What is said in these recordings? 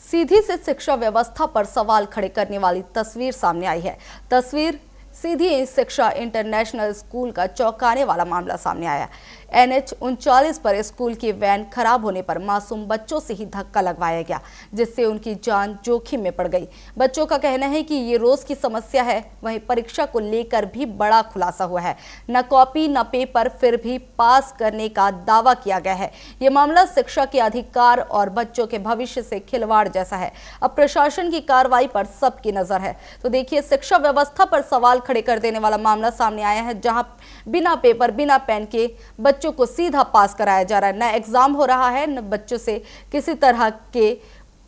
सीधी से शिक्षा व्यवस्था पर सवाल खड़े करने वाली तस्वीर सामने आई है। तस्वीर सीधी शिक्षा इंटरनेशनल स्कूल का चौंकाने वाला मामला सामने आया। NH 39 पर स्कूल की वैन खराब होने पर मासूम बच्चों से ही धक्का लगवाया गया, जिससे उनकी जान जोखिम में पड़ गई। बच्चों का कहना है कि ये रोज की समस्या है। वहीं परीक्षा को लेकर भी बड़ा खुलासा हुआ है। न कॉपी न पेपर, फिर भी पास करने का दावा किया गया है। ये मामला शिक्षा के अधिकार और बच्चों के भविष्य से खिलवाड़ जैसा है। अब प्रशासन की कार्रवाई पर सबकी नजर है। तो देखिए, शिक्षा व्यवस्था पर सवाल खड़े कर देने वाला मामला सामने आया है, जहां बिना पेपर बिना पेन के बच्चों को सीधा पास कराया जा रहा है। न एग्जाम हो रहा है, न बच्चों से किसी तरह के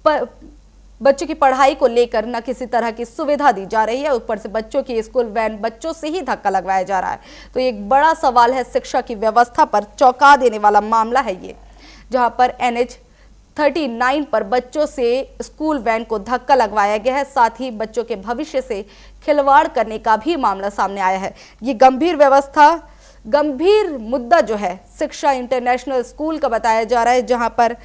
बच्चों की पढ़ाई को लेकर न किसी तरह की सुविधा दी जा रही है। ऊपर से बच्चों की स्कूल वैन बच्चों से ही धक्का लगवाया जा रहा है। तो एक बड़ा सवाल है, शिक्षा की व्यवस्था पर चौंका देने वाला मामला है ये, जहां पर NH 39 पर बच्चों से स्कूल वैन को धक्का लगवाया गया है। साथ ही बच्चों के भविष्य से खिलवाड़ करने का भी मामला सामने आया है। ये गंभीर मुद्दा जो है शिक्षा इंटरनेशनल स्कूल का बताया जा रहा है, जहां पर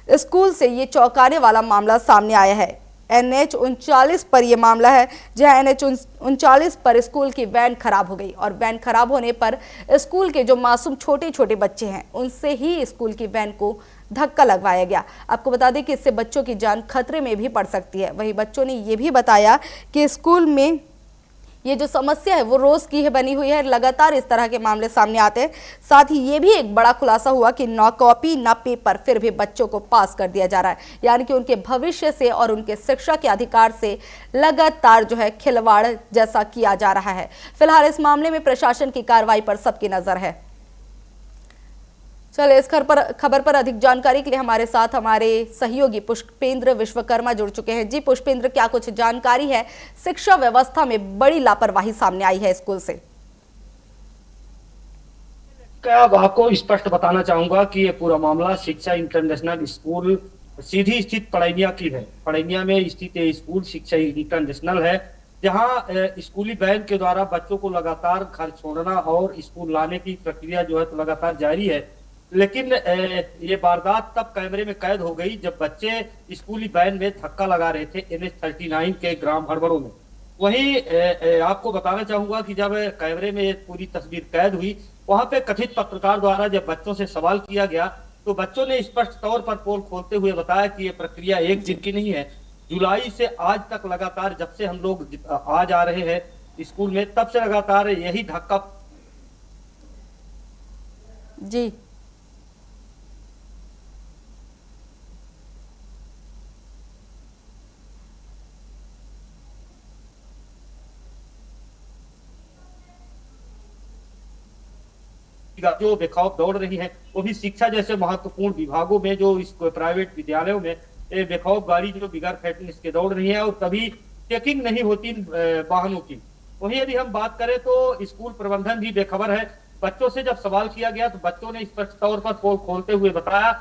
स्कूल से ये चौंकाने वाला मामला सामने आया है। NH 39 पर यह मामला है, जहां NH 39 पर स्कूल की वैन खराब हो गई और वैन खराब होने पर स्कूल के जो मासूम छोटे छोटे बच्चे हैं, उनसे ही स्कूल की वैन को धक्का लगवाया गया। आपको बता दें कि इससे बच्चों की जान खतरे में भी पड़ सकती है। वहीं बच्चों ने यह भी बताया कि स्कूल में ये जो समस्या है वो रोज की है बनी हुई है। लगातार इस तरह के मामले सामने आते हैं। साथ ही ये भी एक बड़ा खुलासा हुआ कि न कॉपी न पेपर, फिर भी बच्चों को पास कर दिया जा रहा है। यानी कि उनके भविष्य से और उनके शिक्षा के अधिकार से लगातार जो है खिलवाड़ जैसा किया जा रहा है। फिलहाल इस मामले में प्रशासन की कार्रवाई पर सबकी नजर है। चलिए, इस खबर पर अधिक जानकारी के लिए हमारे साथ हमारे सहयोगी पुष्पेंद्र विश्वकर्मा जुड़ चुके हैं। जी पुष्पेंद्र, क्या कुछ जानकारी है? शिक्षा व्यवस्था में बड़ी लापरवाही सामने आई है स्कूल से। क्या अब आपको स्पष्ट बताना चाहूंगा कि ये पूरा मामला शिक्षा इंटरनेशनल स्कूल सीधी स्थित पड़ैनिया की है। पड़ैनिया में स्थित ये स्कूल शिक्षा इंटरनेशनल है, जहां स्कूली वैन के द्वारा बच्चों को लगातार घर छोड़ना और स्कूल लाने की प्रक्रिया जो है तो लगातार जारी है। लेकिन ये वारदात तब कैमरे में कैद हो गई जब बच्चे स्कूली वैन में धक्का लगा रहे थे NH 39 के ग्राम हड़बड़ों में। वहीं आपको बताना चाहूंगा कि जब कैमरे में पूरी तस्वीर कैद हुई, वहां पे कथित पत्रकार द्वारा जब बच्चों से सवाल किया गया तो बच्चों ने स्पष्ट तौर पर पोल खोलते हुए बताया कि ये प्रक्रिया एक दिन की नहीं है। जुलाई से आज तक लगातार, जब से हम लोग आ जा रहे हैं स्कूल में, तब से लगातार यही धक्का। जी जो बेखौफ दौड़ रही है, वो भी शिक्षा जैसे महत्वपूर्ण विभागों में, जो इस प्राइवेट विद्यालयों में बेखौफ गाड़ी जो बिगैर फिटनेस के दौड़ रही है और कभी चेकिंग नहीं होती वाहनों की। वहीं यदि हम बात करें तो स्कूल प्रबंधन भी बेखबर है। बच्चों से जब सवाल किया गया तो बच्चों ने स्पष्ट तौर पर पोल खोलते हुए बताया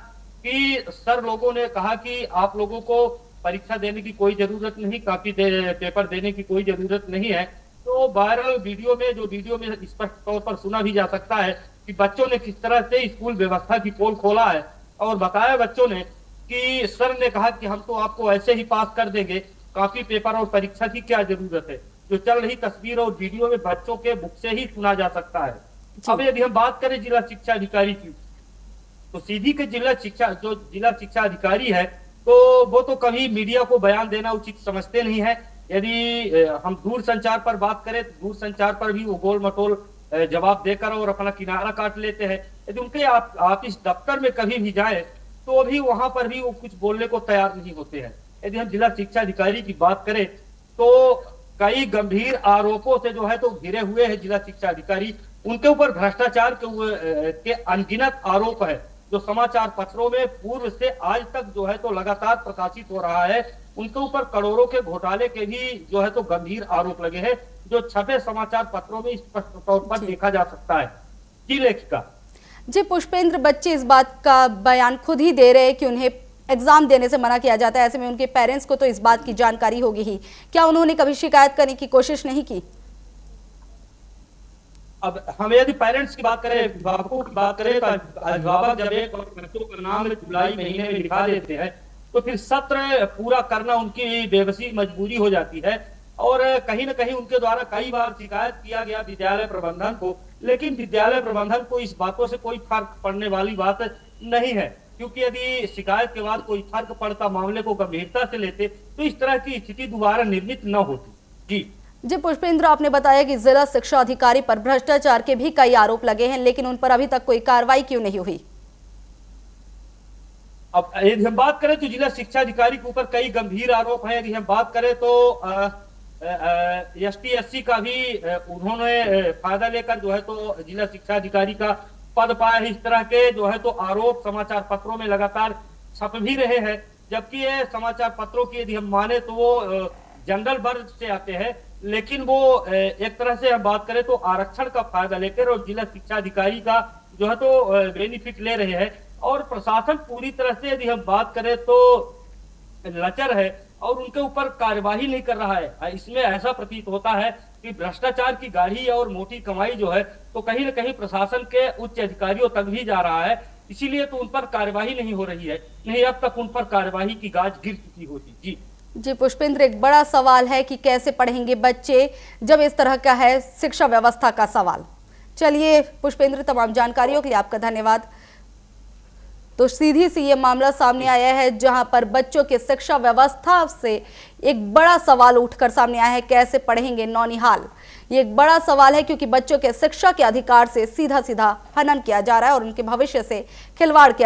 कि सर लोगों ने कहा कि आप लोगों को परीक्षा देने की कोई जरूरत नहीं, कॉपी पेपर देने की कोई जरूरत नहीं है। तो वायरल वीडियो में स्पष्ट तौर पर सुना भी जा सकता है कि बच्चों ने किस तरह से स्कूल व्यवस्था की पोल खोला है और बताया बच्चों ने कि सर ने कहा कि हम तो आपको ऐसे ही पास कर देंगे, कॉपी पेपर और परीक्षा की क्या जरूरत है। जो चल रही तस्वीर और वीडियो में बच्चों के मुख से ही सुना जा सकता है। अब यदि हम बात करें जिला शिक्षा अधिकारी की, तो सीधी के जिला शिक्षा अधिकारी है, तो वो तो कभी मीडिया को बयान देना उचित समझते नहीं है। यदि हम दूर संचार पर बात करें तो दूर संचार पर भी वो गोल मटोल जवाब देकर और अपना किनारा काट लेते हैं। यदि उनके ऑफिस दफ्तर में कभी भी जाए तो भी वहां पर भी वो कुछ बोलने को तैयार नहीं होते हैं। यदि हम जिला शिक्षा अधिकारी की बात करें तो कई गंभीर आरोपों से जो है तो घिरे हुए हैं जिला शिक्षा अधिकारी। उनके ऊपर भ्रष्टाचार के अनगिनत आरोप है, जो समाचार पत्रों में पूर्व से आज तक जो है तो लगातार प्रकाशित हो रहा है। उनके ऊपर करोड़ों के घोटाले के भी जो है तो गंभीर आरोप लगे हैं, जो छपे समाचार पत्रों में स्पष्ट तौर पर देखा जा सकता है। जी लेखिका। जी पुष्पेंद्र, बच्चे इस बात का बयान खुद ही दे रहे हैं कि उन्हें एग्जाम देने से मना किया जाता है। ऐसे में उनके पेरेंट्स को तो इस बात की जानकारी होगी ही। क्या उन्होंने कभी शिकायत करने की कोशिश नहीं की? अब हम यदि पेरेंट्स की बात करें, अभिभावकों की बात करें, तो अभिभावक जब एक बच्चों का नाम जुलाई महीने में लिखा देते हैं तो फिर सत्र पूरा करना उनकी बेबसी मजबूरी हो जाती है। और कहीं ना कहीं उनके द्वारा कई बार शिकायत किया गया विद्यालय प्रबंधन को, लेकिन विद्यालय प्रबंधन को इस बातों से कोई फर्क पड़ने वाली बात नहीं है, क्योंकि यदि शिकायत के बाद कोई फर्क पड़ता, मामले को गंभीरता से लेते, तो इस तरह की स्थिति दोबारा निर्मित न होती। जी जी पुष्पेंद्र, आपने बताया कि जिला शिक्षा अधिकारी पर भ्रष्टाचार के भी कई आरोप लगे हैं, लेकिन उन पर अभी तक कोई कार्रवाई क्यों नहीं हुई? अब यदि हम बात करें तो जिला शिक्षा अधिकारी के ऊपर कई गंभीर आरोप हैं। यदि हम बात करें तो ST/SC का भी उन्होंने फायदा लेकर जो है तो जिला शिक्षा अधिकारी का पद पाया है। इस तरह के जो है तो आरोप समाचार पत्रों में लगातार छप भी रहे हैं, जबकि ये समाचार पत्रों की यदि हम माने तो वो जनरल वर्ग से आते हैं, लेकिन वो एक तरह से हम बात करें तो आरक्षण का फायदा लेकर और जिला शिक्षा अधिकारी का जो है तो बेनिफिट ले रहे हैं। और प्रशासन पूरी तरह से यदि हम बात करें तो लचर है और उनके ऊपर कार्यवाही नहीं कर रहा है। इसमें ऐसा प्रतीत होता है कि भ्रष्टाचार की गाढ़ी और मोटी कमाई जो है तो कहीं न कहीं प्रशासन के उच्च अधिकारियों तक भी जा रहा है, इसीलिए तो उन पर कार्यवाही नहीं हो रही है। नहीं, अब तक उन पर कार्यवाही की गाज गिर चुकी होती। जी जी पुष्पेंद्र, एक बड़ा सवाल है कि कैसे पढ़ेंगे बच्चे जब इस तरह का है शिक्षा व्यवस्था का सवाल। चलिए पुष्पेंद्र, तमाम जानकारियों के लिए आपका धन्यवाद। तो सीधी सी ये मामला सामने आया है जहां पर बच्चों के शिक्षा व्यवस्था से एक बड़ा सवाल उठकर सामने आया है, कैसे पढ़ेंगे नौनिहाल। ये एक बड़ा सवाल है क्योंकि बच्चों के शिक्षा के अधिकार से सीधा सीधा हनन किया जा रहा है और उनके भविष्य से खिलवाड़ किया